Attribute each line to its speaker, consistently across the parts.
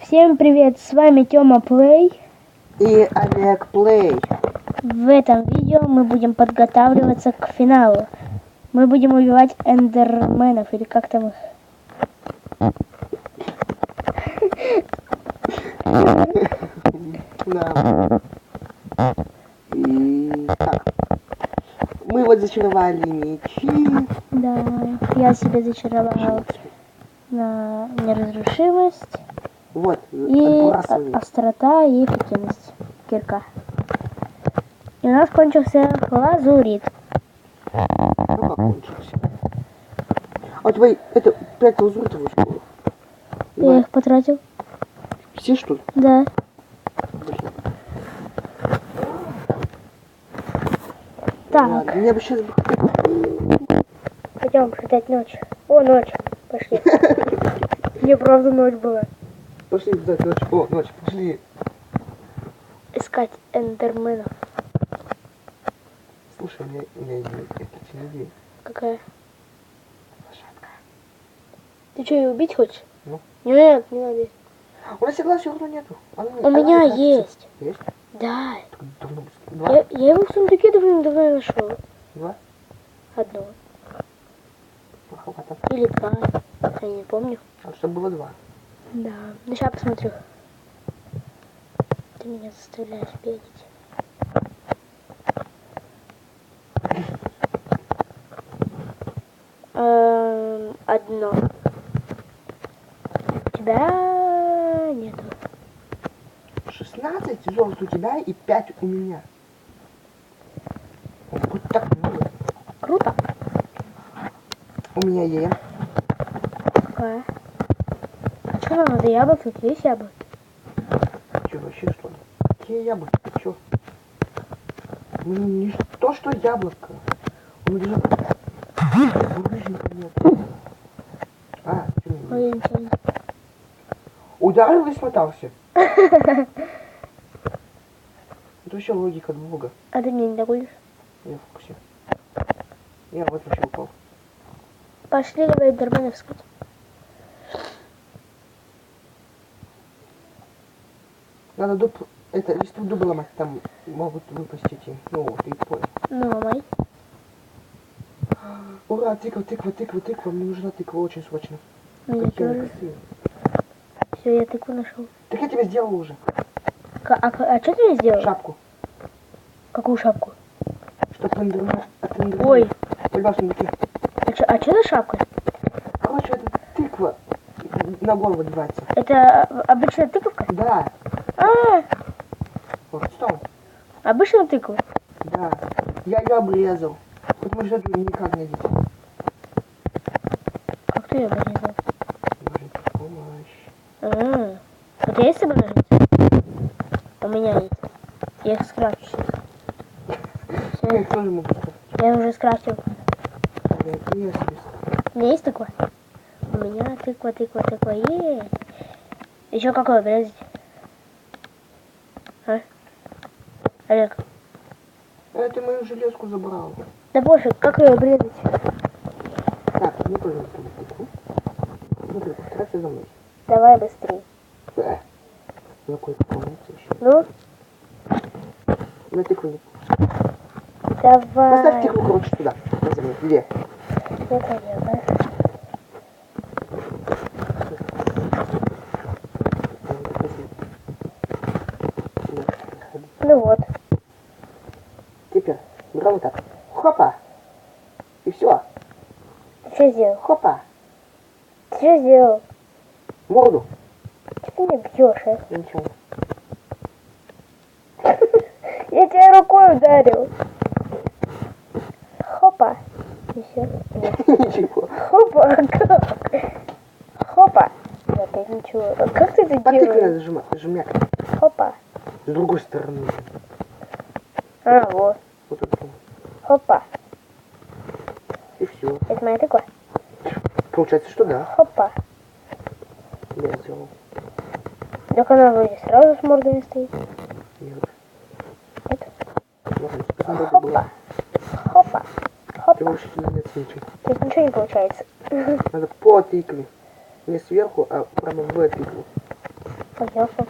Speaker 1: Всем привет, с вами Тёма Плей
Speaker 2: и Олег Плей.
Speaker 1: В этом видео мы будем подготавливаться к финалу. Мы будем убивать эндерменов, или как там их?
Speaker 2: Да. И так. Мы вот зачаровали мечи.
Speaker 1: Да, я себе зачаровал на неразрушимость.
Speaker 2: Вот,
Speaker 1: и острота и эффективность. Кирка. И у нас кончился лазурит.
Speaker 2: Ну как кончился? А твои, это 5 лазуритов вышло?
Speaker 1: Я их потратил.
Speaker 2: Все что ли?
Speaker 1: Да.
Speaker 2: Блин.
Speaker 1: Так.
Speaker 2: Ладно, мне бы сейчас...
Speaker 1: Пойдем ждать ночь. О, ночь. Пошли. Мне правда ночь была.
Speaker 2: Пошли ждать ночь. О, ночь, пошли.
Speaker 1: Искать эндерменов.
Speaker 2: Слушай, у меня есть идея.
Speaker 1: Какая?
Speaker 2: Лошадка.
Speaker 1: Ты что, ее убить хочешь?
Speaker 2: Ну?
Speaker 1: Нет, не надо.
Speaker 2: У нас игла все равно нету.
Speaker 1: У меня есть.
Speaker 2: Есть?
Speaker 1: Да.
Speaker 2: Давно. Два?
Speaker 1: Я его в сундуке давно нашел.
Speaker 2: Два?
Speaker 1: Одно.
Speaker 2: Плоховато.
Speaker 1: Или два. Я не помню.
Speaker 2: А чтобы было 2.
Speaker 1: Да. Ну сейчас посмотрю. Ты меня заставляешь бегать. Одно. У тебя нету.
Speaker 2: 16 золот у тебя и 5 у меня. Вот так много.
Speaker 1: Круто.
Speaker 2: У меня есть.
Speaker 1: Какая? А что нам надо? Яблок? Тут есть яблоки?
Speaker 2: Че, вообще что ли? Какие яблоки? Ты чё? Ну, не то, что яблоко. У меня бурыжника нет. А, что не
Speaker 1: Ой, я ничего не...
Speaker 2: ударил и смотался. Это вообще логика Бога.
Speaker 1: А ты меня не догонишь?
Speaker 2: Я в фокусе. Я вот вообще упал.
Speaker 1: Пошли давай эндерменов искать.
Speaker 2: Надо дуб, это, листву дуба ломать, там могут выпасть эти, ну, ты понял.
Speaker 1: Ну, ломай.
Speaker 2: Ура, тыква, мне нужна тыква очень срочно.
Speaker 1: Мне
Speaker 2: Какие они
Speaker 1: тоже.
Speaker 2: красивые.
Speaker 1: Все, я тыкву нашел.
Speaker 2: Так я тебе сделал уже.
Speaker 1: А что ты мне сделал?
Speaker 2: Шапку.
Speaker 1: Какую шапку?
Speaker 2: Чтоб от
Speaker 1: Ой.
Speaker 2: Ребят, сундуки.
Speaker 1: А что за шапка?
Speaker 2: Короче, это тыква на голову одевается.
Speaker 1: Это обычная тыковка?
Speaker 2: Да.
Speaker 1: А,
Speaker 2: Вот что?
Speaker 1: обычная тыква.
Speaker 2: Да. Я ее обрезал. Потому что это никак не одеть.
Speaker 1: Как ты ее обрезал?
Speaker 2: Боже, помощь.
Speaker 1: У тебя есть с собой ножницы? У меня есть. Я их скрафчу сейчас.
Speaker 2: Я их тоже могу сказать.
Speaker 1: Я уже скрафтил.
Speaker 2: Я
Speaker 1: У меня есть тыква? У меня тыква. Еще какой обрезать? А? Олег.
Speaker 2: А ты мою железку забрал.
Speaker 1: Да пофиг, как ее обрезать?
Speaker 2: Так, мне тоже надо тыкву. Смотри, постарайся за мной.
Speaker 1: Давай быстрее.
Speaker 2: На кое-что помните еще.
Speaker 1: Ну?
Speaker 2: На тыкву не.
Speaker 1: Давай.
Speaker 2: Поставь тыкву, короче, туда. На землю. Где?
Speaker 1: Я поняла, да? Ну вот.
Speaker 2: Теперь брал вот так. Хопа. И все.
Speaker 1: Ты что сделал?
Speaker 2: Хопа.
Speaker 1: Ты что сделал?
Speaker 2: Морду.
Speaker 1: Что ты меня бьешь, а?
Speaker 2: Ничего.
Speaker 1: Я тебя рукой ударил. Хопа. И все.
Speaker 2: Ничего.
Speaker 1: Хопа. Как? Хопа. Опять ничего. Как ты это
Speaker 2: По тыкве
Speaker 1: делаешь?
Speaker 2: надо зажимать. Жмяк.
Speaker 1: Хопа.
Speaker 2: С другой стороны.
Speaker 1: А, вот.
Speaker 2: Вот тут.
Speaker 1: Хопа.
Speaker 2: И все.
Speaker 1: Это моя тыква?
Speaker 2: Получается, что да.
Speaker 1: Хопа.
Speaker 2: Я сделал.
Speaker 1: Так она вроде сразу с мордой стоит.
Speaker 2: Нет.
Speaker 1: Нет? Хопа. Хопа.
Speaker 2: Ты
Speaker 1: Хопа.
Speaker 2: вообще нет ничего.
Speaker 1: То есть ничего не получается.
Speaker 2: Надо по тыкве. Не сверху, а прямо в тыкву.
Speaker 1: Поехал.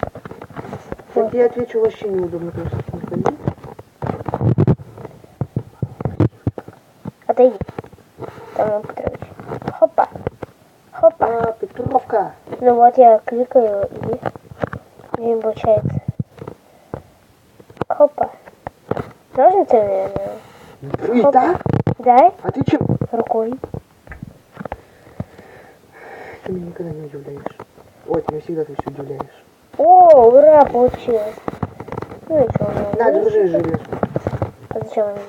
Speaker 2: Вот я отвечу, вообще неудобно, конечно, ходить.
Speaker 1: Отойди. Там Петрович. Хопа. Хопа.
Speaker 2: А, Петровка.
Speaker 1: Ну вот я кликаю и не получается. Хопа. Ножницы, наверное.
Speaker 2: И
Speaker 1: Хопа.
Speaker 2: так?
Speaker 1: Дай
Speaker 2: А ты чем?
Speaker 1: рукой.
Speaker 2: Ты меня никогда не удивляешь. Ой, ты меня всегда ты все удивляешь.
Speaker 1: О, ура, получилось. Ну и что, у меня
Speaker 2: На,
Speaker 1: есть?
Speaker 2: держи железку.
Speaker 1: А зачем мне?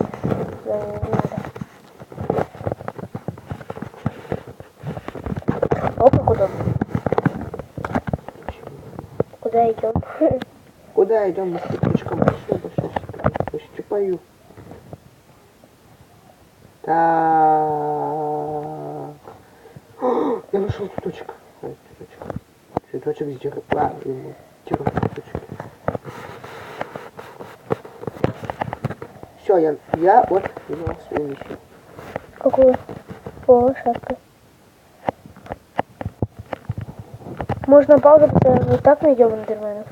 Speaker 1: Да, не надо. О, как удобно. Куда идем?
Speaker 2: Куда идем? Мы с петушком большой щипаю. Так. Я нашел цветочек. Ой, цветочек. Цветочек с дерба. Все, я вот взял свою миссию.
Speaker 1: Какую? О, шапка. Можно паузу поставить, вот так найдем эндерменов.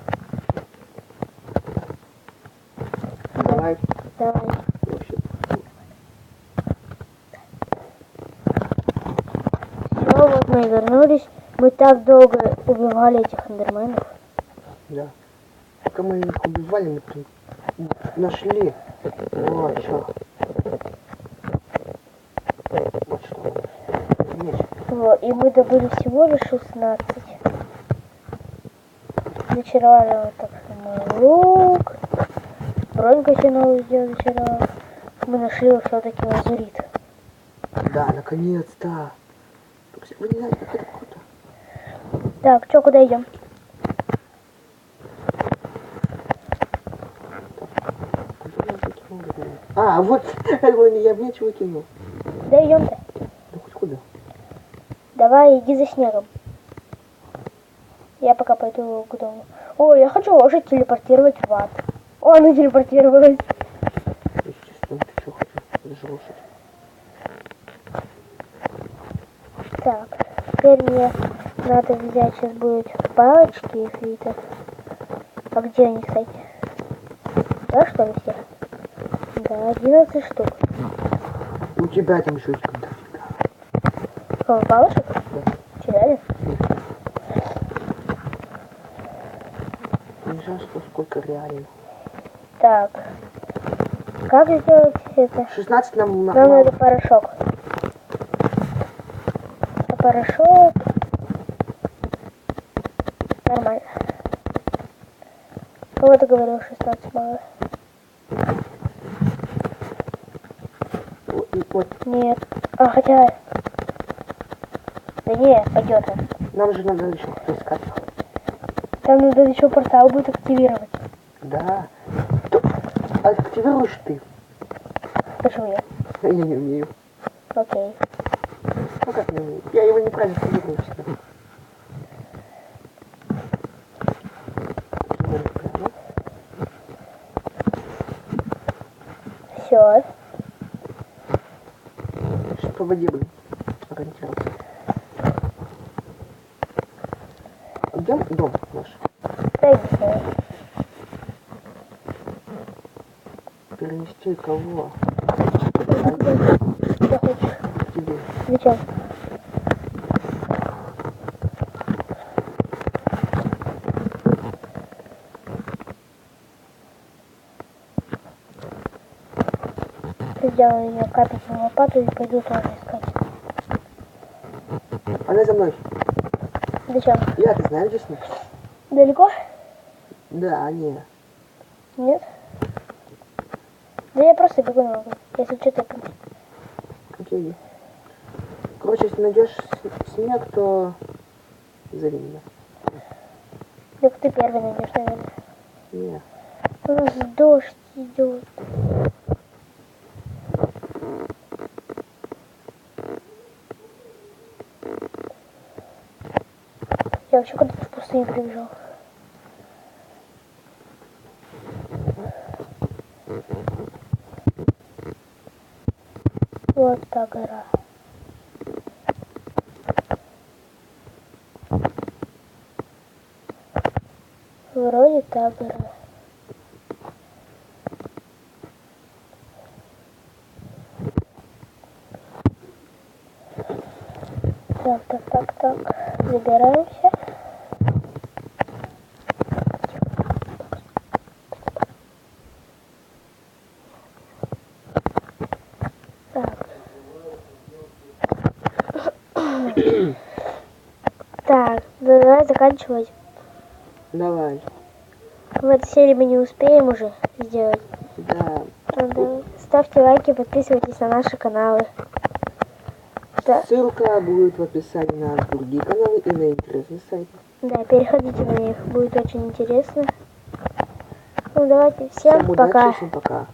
Speaker 2: Давай.
Speaker 1: Давай.
Speaker 2: Вообще.
Speaker 1: Все, вот мы и вернулись. Мы так долго убивали этих эндерменов.
Speaker 2: Да. Пока мы их убивали, мы там нашли. Вот что. Вот что. Меч.
Speaker 1: Вот, и мы добыли всего лишь 16. Зачаровали вот так мой лук. Броньку себе новую сделали зачаровали. Мы нашли все-таки лазурит.
Speaker 2: Да, наконец-то. Вы не знаете, как это круто.
Speaker 1: Так, что, куда идем?
Speaker 2: А, вот, я в меч выкинул.
Speaker 1: Да идем-то.
Speaker 2: Да хоть куда?
Speaker 1: Давай, иди за снегом. Я пока пойду к дому. О, я хочу лошадь телепортировать в ад. О, она телепортировалась.
Speaker 2: Естественно, ты что хочешь? Это же лошадь.
Speaker 1: Так, теперь мне надо взять, сейчас будет палочки какие-то. А где они, кстати? Да, что ли, все? Да, 11 штук.
Speaker 2: У тебя там еще есть когда
Speaker 1: Какого, палочек?
Speaker 2: Да.
Speaker 1: Реально?
Speaker 2: Не знаю, сколько реально.
Speaker 1: Так. Как сделать это?
Speaker 2: 16 нам
Speaker 1: Нам надо порошок. А порошок... Нормально. Кого ты говорил, 16 мало?
Speaker 2: Вот.
Speaker 1: Нет. А, хотя... Да не, пойдет он.
Speaker 2: Нам же надо еще поискать.
Speaker 1: Там надо еще портал будет активировать.
Speaker 2: Да. То активируешь ты.
Speaker 1: Почему я?
Speaker 2: Я не умею.
Speaker 1: Окей.
Speaker 2: Ну как не умею? Я его неправильно активирую всегда.
Speaker 1: Все.
Speaker 2: Сейчас по воде будем ориентироваться. Где дом наш?
Speaker 1: Дай мне.
Speaker 2: Перенести кого?
Speaker 1: Что хочешь?
Speaker 2: К тебе.
Speaker 1: Зачем? Сделаю ее капельную лопату и пойду тоже искать.
Speaker 2: Она за мной.
Speaker 1: Зачем?
Speaker 2: Я-то знаю, где с ней.
Speaker 1: Далеко?
Speaker 2: Да, не.
Speaker 1: Нет? Да я просто бегу на могу, если что тыкнуть.
Speaker 2: Окей. Короче, если найдешь снег, то зови меня.
Speaker 1: Так ты первый найдешь, наверное.
Speaker 2: Не.
Speaker 1: У нас дождь идет. Я вообще куда-то в пустыню прибежал. Вот та гора. Вроде та гора. Так. Забираемся. Так, давай заканчивать.
Speaker 2: Давай.
Speaker 1: В этой серии мы не успеем уже сделать.
Speaker 2: Да.
Speaker 1: Да. Ставьте лайки, подписывайтесь на наши каналы. Да.
Speaker 2: Ссылка будет в описании на другие каналы и на интересный сайт.
Speaker 1: Да, переходите на них, будет очень интересно. Ну давайте, всем
Speaker 2: Всем удачи,
Speaker 1: пока.
Speaker 2: всем пока.